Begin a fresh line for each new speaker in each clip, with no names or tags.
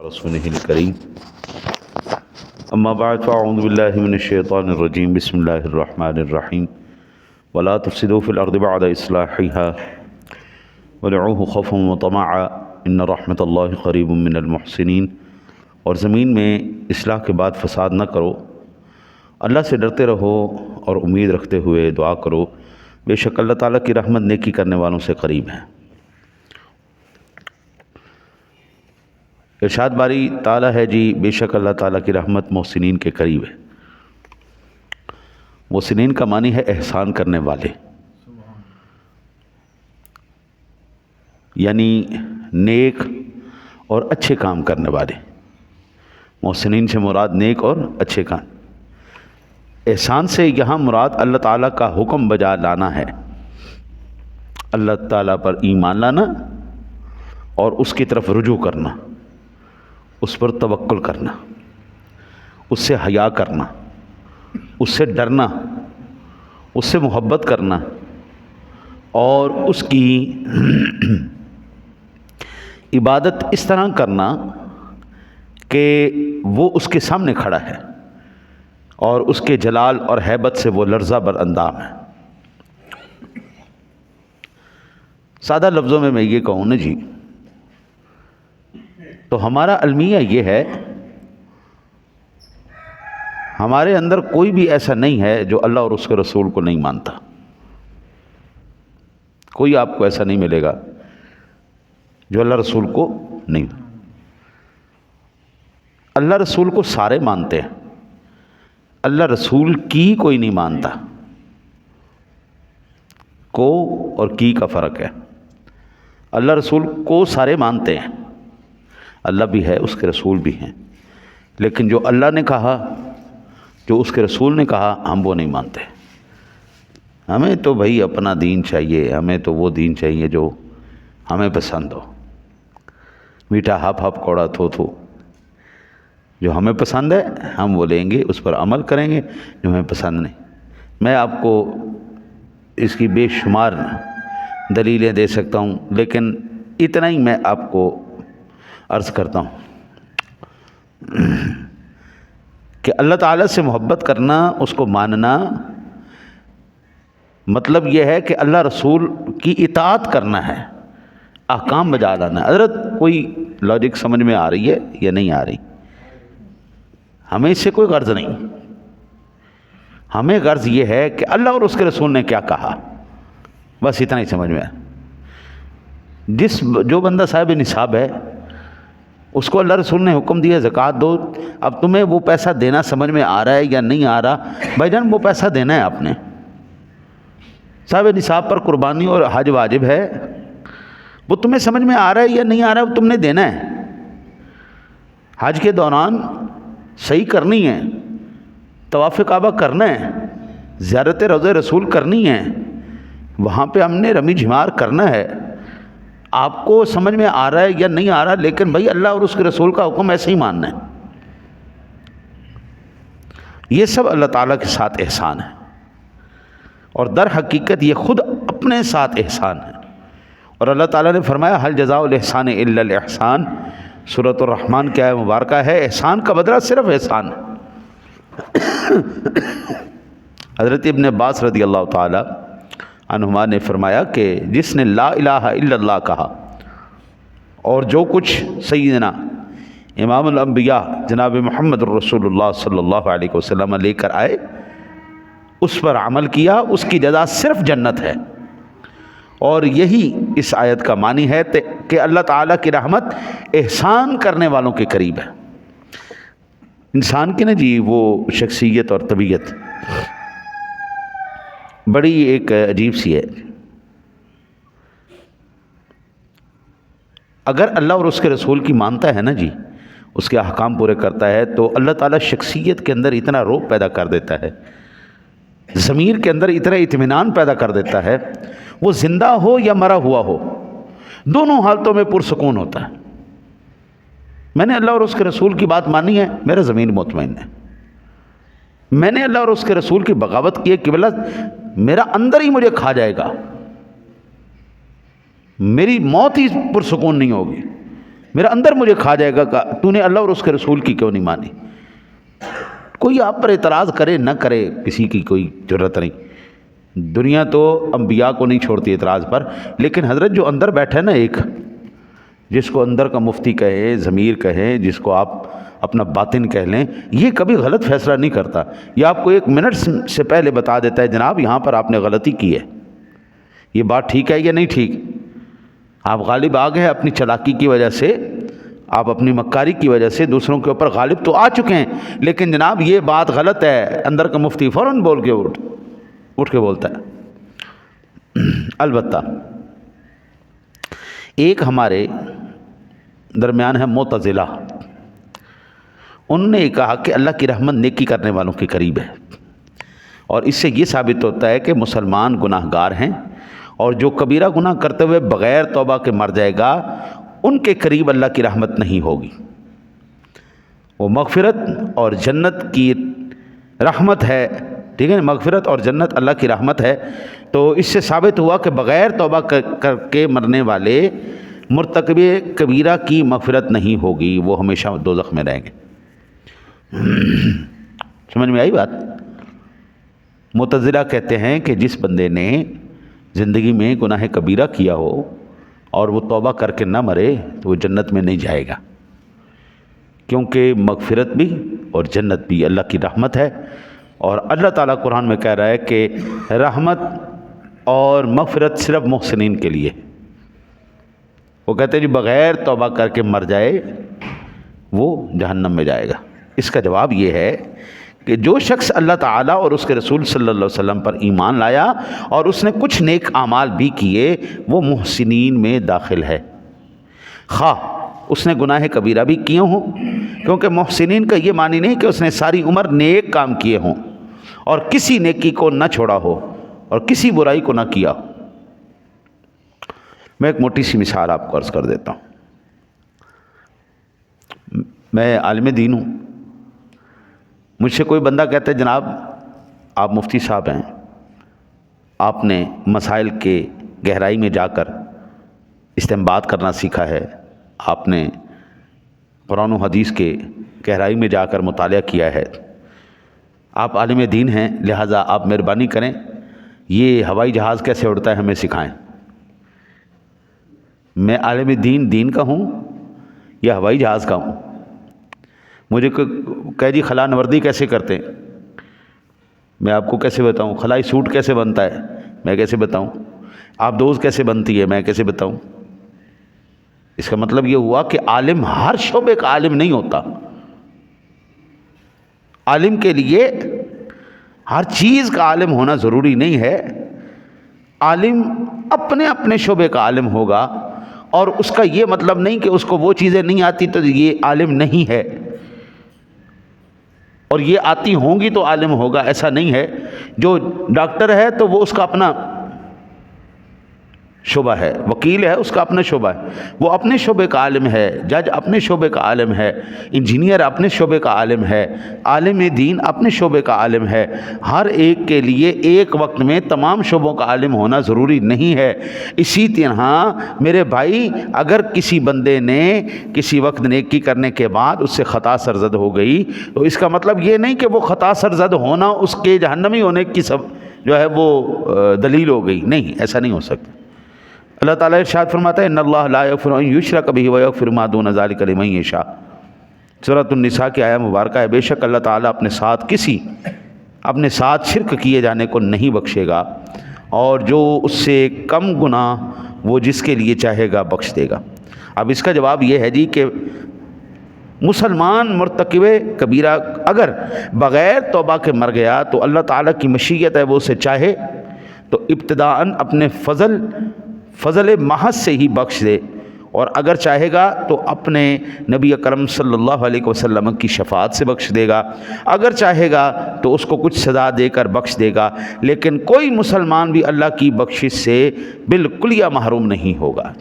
رسوله الكريم اما بعد فاعوذ بالله من الشيطان الرجيم بسم الله الرحمن الرحيم ولا تفسدوا في الارض بعد اصلاحها ودعوه خوفا وطمعا ان رحمت اللہ قریب من المحسنین۔ اور زمین میں اصلاح کے بعد فساد نہ کرو، اللہ سے ڈرتے رہو اور امید رکھتے ہوئے دعا کرو، بے شک اللہ تعالیٰ کی رحمت نیکی کرنے والوں سے قریب ہے۔ ارشاد باری تعالیٰ ہے جی، بے شک اللہ تعالیٰ کی رحمت محسنین کے قریب ہے۔ محسنین کا معنی ہے احسان کرنے والے، یعنی نیک اور اچھے کام کرنے والے۔ محسنین سے مراد نیک اور اچھے کام۔ احسان سے یہاں مراد اللہ تعالیٰ کا حکم بجا لانا ہے، اللہ تعالیٰ پر ایمان لانا اور اس کی طرف رجوع کرنا، اس پر توکل کرنا، اس سے حیا کرنا، اس سے ڈرنا، اس سے محبت کرنا اور اس کی عبادت اس طرح کرنا کہ وہ اس کے سامنے کھڑا ہے اور اس کے جلال اور ہیبت سے وہ لرزہ بر اندام ہے۔ سادہ لفظوں میں یہ کہوں نا جی، تو ہمارا المیہ یہ ہے، ہمارے اندر کوئی بھی ایسا نہیں ہے جو اللہ اور اس کے رسول کو نہیں مانتا۔ کوئی آپ کو ایسا نہیں ملے گا جو اللہ رسول کو نہیں۔ اللہ رسول کو سارے مانتے ہیں، اللہ رسول کی کوئی نہیں مانتا۔ کو اور کی کا فرق ہے۔ اللہ رسول کو سارے مانتے ہیں، اللہ بھی ہے، اس کے رسول بھی ہیں، لیکن جو اللہ نے کہا، جو اس کے رسول نے کہا، ہم وہ نہیں مانتے۔ ہمیں تو بھائی اپنا دین چاہیے، ہمیں تو وہ دین چاہیے جو ہمیں پسند ہو، میٹھا ہپ ہپ کوڑا تھو تھو، جو ہمیں پسند ہے ہم وہ لیں گے، اس پر عمل کریں گے، جو ہمیں پسند نہیں۔ میں آپ کو اس کی بے شمار دلیلیں دے سکتا ہوں، لیکن اتنا ہی میں آپ کو عرض کرتا ہوں کہ اللہ تعالیٰ سے محبت کرنا، اس کو ماننا، مطلب یہ ہے کہ اللہ رسول کی اطاعت کرنا ہے، احکام بجا لانا۔ حضرت کوئی لاجک سمجھ میں آ رہی ہے یا نہیں آ رہی؟ ہمیں اس سے کوئی غرض نہیں، ہمیں غرض یہ ہے کہ اللہ اور اس کے رسول نے کیا کہا، بس اتنا ہی سمجھ میں آیا۔ جو بندہ صاحب نصاب ہے، اس کو اللہ رسول نے حکم دیا زکوٰۃ دو، اب تمہیں وہ پیسہ دینا سمجھ میں آ رہا ہے یا نہیں آ رہا، بھائی جان وہ پیسہ دینا ہے آپ نے۔ صاحب نصاب پر قربانی اور حج واجب ہے، وہ تمہیں سمجھ میں آ رہا ہے یا نہیں آ رہا ہے، وہ تم نے دینا ہے۔ حج کے دوران صحیح کرنی ہے، طواف کعبہ کرنا ہے، زیارت روضہ رسول کرنی ہے، وہاں پہ ہم نے رمی جھمار کرنا ہے۔ آپ کو سمجھ میں آ رہا ہے یا نہیں آ رہا، لیکن بھائی اللہ اور اس کے رسول کا حکم ایسے ہی ماننا ہے۔ یہ سب اللہ تعالیٰ کے ساتھ احسان ہے، اور در حقیقت یہ خود اپنے ساتھ احسان ہے۔ اور اللہ تعالیٰ نے فرمایا حل جزاء الاحسان الا الاحسان، سورۃ الرحمن کی آیت مبارکہ ہے، احسان کا بدلہ صرف احسان ہے۔ حضرت ابن عباس رضی اللہ تعالیٰ عنہما نے فرمایا کہ جس نے لا الہ الا اللہ کہا اور جو کچھ سیدنا امام الانبیاء جناب محمد الرسول اللہ صلی اللہ علیہ وسلم لے کر آئے، اس پر عمل کیا، اس کی جزا صرف جنت ہے۔ اور یہی اس آیت کا معنی ہے کہ اللہ تعالیٰ کی رحمت احسان کرنے والوں کے قریب ہے۔ انسان کی نا جی وہ شخصیت اور طبیعت بڑی ایک عجیب سی ہے۔ اگر اللہ اور اس کے رسول کی مانتا ہے نا جی، اس کے احکام پورے کرتا ہے، تو اللہ تعالیٰ شخصیت کے اندر اتنا روب پیدا کر دیتا ہے، ضمیر کے اندر اتنا اطمینان پیدا کر دیتا ہے، وہ زندہ ہو یا مرا ہوا ہو، دونوں حالتوں میں پرسکون ہوتا ہے۔ میں نے اللہ اور اس کے رسول کی بات مانی ہے، میرا ضمیر مطمئن ہے۔ میں نے اللہ اور اس کے رسول کی بغاوت کی ہے کہ بلا میرا اندر ہی مجھے کھا جائے گا، میری موت ہی پرسکون نہیں ہوگی، میرا اندر مجھے کھا جائے گا کہ تو نے اللہ اور اس کے رسول کی کیوں نہیں مانی۔ کوئی آپ پر اعتراض کرے نہ کرے، کسی کی کوئی ضرورت نہیں، دنیا تو انبیاء کو نہیں چھوڑتی اعتراض پر، لیکن حضرت جو اندر بیٹھا ہے نا، ایک جس کو اندر کا مفتی کہیں، ضمیر کہیں، جس کو آپ اپنا باطن کہہ لیں، یہ کبھی غلط فیصلہ نہیں کرتا، یہ آپ کو 1 منٹ سے پہلے بتا دیتا ہے جناب یہاں پر آپ نے غلطی کی ہے، یہ بات ٹھیک ہے یا نہیں ٹھیک۔ آپ غالب آ گئے ہیں اپنی چلاکی کی وجہ سے، آپ اپنی مکاری کی وجہ سے دوسروں کے اوپر غالب تو آ چکے ہیں، لیکن جناب یہ بات غلط ہے، اندر کا مفتی فوراً بول کے اٹھ کے بولتا ہے۔ البتہ ایک ہمارے درمیان ہے معتزلہ، انہوں نے یہ کہا کہ اللہ کی رحمت نیکی کرنے والوں کے قریب ہے، اور اس سے یہ ثابت ہوتا ہے کہ مسلمان گناہ گار ہیں، اور جو کبیرہ گناہ کرتے ہوئے بغیر توبہ کے مر جائے گا ان کے قریب اللہ کی رحمت نہیں ہوگی، وہ مغفرت اور جنت کی رحمت ہے، ٹھیک ہے، مغفرت اور جنت اللہ کی رحمت ہے۔ تو اس سے ثابت ہوا کہ بغیر توبہ کر کے مرنے والے مرتکب کبیرہ کی مغفرت نہیں ہوگی، وہ ہمیشہ دوزخ میں رہیں گے۔ سمجھ میں آئی بات؟ معتزلہ کہتے ہیں کہ جس بندے نے زندگی میں گناہ کبیرہ کیا ہو اور وہ توبہ کر کے نہ مرے تو وہ جنت میں نہیں جائے گا، کیونکہ مغفرت بھی اور جنت بھی اللہ کی رحمت ہے، اور اللہ تعالیٰ قرآن میں کہہ رہا ہے کہ رحمت اور مغفرت صرف محسنین کے لیے۔ وہ کہتے ہیں جی بغیر توبہ کر کے مر جائے وہ جہنم میں جائے گا۔ اس کا جواب یہ ہے کہ جو شخص اللہ تعالیٰ اور اس کے رسول صلی اللہ علیہ وسلم پر ایمان لایا اور اس نے کچھ نیک اعمال بھی کیے، وہ محسنین میں داخل ہے، خواہ اس نے گناہ کبیرہ بھی کیے ہوں، کیونکہ محسنین کا یہ معنی نہیں کہ اس نے ساری عمر نیک کام کیے ہوں اور کسی نیکی کو نہ چھوڑا ہو اور کسی برائی کو نہ کیا ہو۔ میں ایک موٹی سی مثال آپ کو عرض کر دیتا ہوں۔ میں عالم دین ہوں، مجھ سے کوئی بندہ کہتا ہے جناب آپ مفتی صاحب ہیں، آپ نے مسائل کے گہرائی میں جا کر استنباط کرنا سیکھا ہے، آپ نے قرآن و حدیث کے گہرائی میں جا کر مطالعہ کیا ہے، آپ عالم دین ہیں، لہٰذا آپ مہربانی کریں یہ ہوائی جہاز کیسے اڑتا ہے ہمیں سکھائیں۔ میں عالم دین کا ہوں یا ہوائی جہاز کا ہوں؟ مجھے کہہ جی خلا نوردی کیسے کرتے ہیں، میں آپ کو کیسے بتاؤں؟ خلائی سوٹ کیسے بنتا ہے، میں کیسے بتاؤں؟ آپ دوز کیسے بنتی ہے، میں کیسے بتاؤں؟ اس کا مطلب یہ ہوا کہ عالم ہر شعبے کا عالم نہیں ہوتا، عالم کے لیے ہر چیز کا عالم ہونا ضروری نہیں ہے، عالم اپنے اپنے شعبے کا عالم ہوگا، اور اس کا یہ مطلب نہیں کہ اس کو وہ چیزیں نہیں آتی تو یہ عالم نہیں ہے، اور یہ آتی ہوں گی تو عالم ہوگا، ایسا نہیں ہے۔ جو ڈاکٹر ہے تو وہ اس کا اپنا شعبہ ہے، وکیل ہے اس کا اپنا شعبہ ہے، وہ اپنے شعبے کا عالم ہے، جج اپنے شعبے کا عالم ہے، انجینئر اپنے شعبے کا عالم ہے، عالم دین اپنے شعبے کا عالم ہے۔ ہر ایک کے لیے ایک وقت میں تمام شعبوں کا عالم ہونا ضروری نہیں ہے۔ اسی طرح میرے بھائی، اگر کسی بندے نے کسی وقت نیکی کرنے کے بعد اس سے خطا سرزد ہو گئی تو اس کا مطلب یہ نہیں کہ وہ خطا سرزد ہونا اس کے جہنمی ہونے کی جو ہے وہ دلیل ہو گئی، نہیں، ایسا نہیں ہو سکتا۔ اللہ تعالیٰ ارشاد فرماتا ہے ان اللہ لا یغفر ان یشرک بہ ویغفر ما دون ذلک لمن یشاء، سورۃ النساء کی آیہ مبارکہ ہے، بے شک اللہ تعالیٰ اپنے ساتھ شرک کیے جانے کو نہیں بخشے گا، اور جو اس سے کم گناہ وہ جس کے لیے چاہے گا بخش دے گا۔ اب اس کا جواب یہ ہے جی کہ مسلمان مرتکب کبیرہ اگر بغیر توبہ کے مر گیا تو اللہ تعالیٰ کی مشیت ہے، وہ اسے چاہے تو ابتداءً اپنے فضل محض سے ہی بخش دے، اور اگر چاہے گا تو اپنے نبی اکرم صلی اللہ علیہ وسلم کی شفاعت سے بخش دے گا، اگر چاہے گا تو اس کو کچھ سزا دے کر بخش دے گا، لیکن کوئی مسلمان بھی اللہ کی بخشش سے بالکل یا محروم نہیں ہوگا۔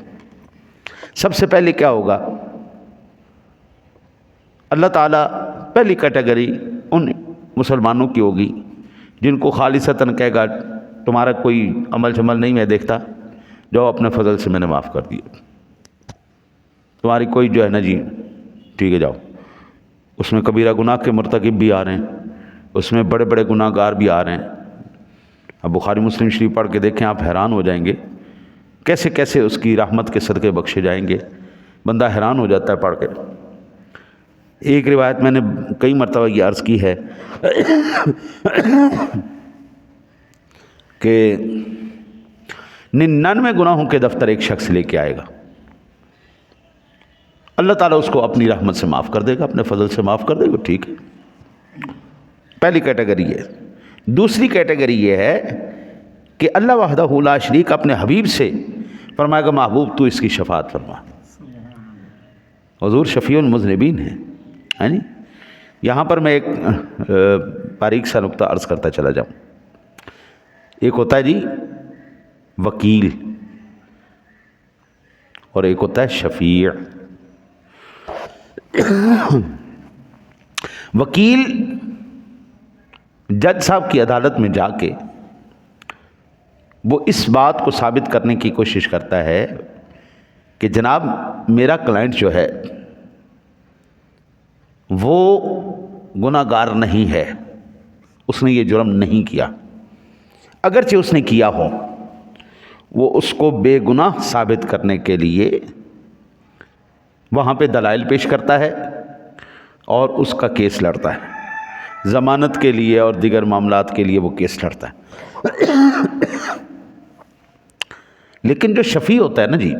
سب سے پہلے کیا ہوگا؟ اللہ تعالیٰ پہلی کیٹیگری ان مسلمانوں کی ہوگی جن کو خالصتاً کہے گا تمہارا کوئی عمل شمل نہیں میں دیکھتا، جو اپنے فضل سے میں نے معاف کر دیا۔ تمہاری کوئی جو ہے نا جی ٹھیک ہے جاؤ. اس میں کبیرہ گناہ کے مرتکب بھی آ رہے ہیں, اس میں بڑے بڑے گناہ گار بھی آ رہے ہیں. اب بخاری مسلم شریف پڑھ کے دیکھیں, آپ حیران ہو جائیں گے کیسے کیسے اس کی رحمت کے صدقے بخشے جائیں گے. بندہ حیران ہو جاتا ہے پڑھ کے. ایک روایت میں نے کئی مرتبہ یہ عرض کی ہے کہ 99 گناہوں کے دفتر ایک شخص لے کے آئے گا, اللہ تعالیٰ اس کو اپنی رحمت سے معاف کر دے گا, اپنے فضل سے معاف کر دے گا. ٹھیک ہے, پہلی کیٹیگری ہے. دوسری کیٹیگری یہ ہے کہ اللہ وحدہ لا شریک اپنے حبیب سے فرمائے گا محبوب تو اس کی شفاعت فرما. حضور شفیع المذنبین ہیں. یعنی یہاں پر میں ایک باریک سا نقطہ عرض کرتا چلا جاؤں. ایک ہوتا ہے جی وکیل اور ایک ہوتا ہے شفیع. وکیل جج صاحب کی عدالت میں جا کے وہ اس بات کو ثابت کرنے کی کوشش کرتا ہے کہ جناب میرا کلائنٹ جو ہے وہ گناہ گار نہیں ہے, اس نے یہ جرم نہیں کیا, اگرچہ اس نے کیا ہو. وہ اس کو بے گناہ ثابت کرنے کے لیے وہاں پہ دلائل پیش کرتا ہے اور اس کا کیس لڑتا ہے. ضمانت کے لیے اور دیگر معاملات کے لیے وہ کیس لڑتا ہے. لیکن جو شفیع ہوتا ہے نا جی,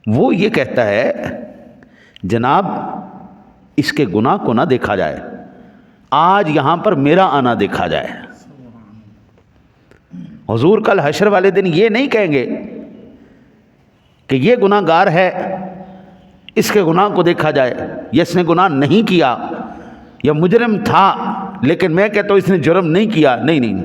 وہ یہ کہتا ہے جناب اس کے گناہ کو نہ دیکھا جائے, آج یہاں پر میرا آنا دیکھا جائے. حضور کل حشر والے دن یہ نہیں کہیں گے کہ یہ گناہ گار ہے, اس کے گناہ کو دیکھا جائے, یا اس نے گناہ نہیں کیا, یا مجرم تھا لیکن میں کہتا ہوں اس نے جرم نہیں کیا. نہیں نہیں,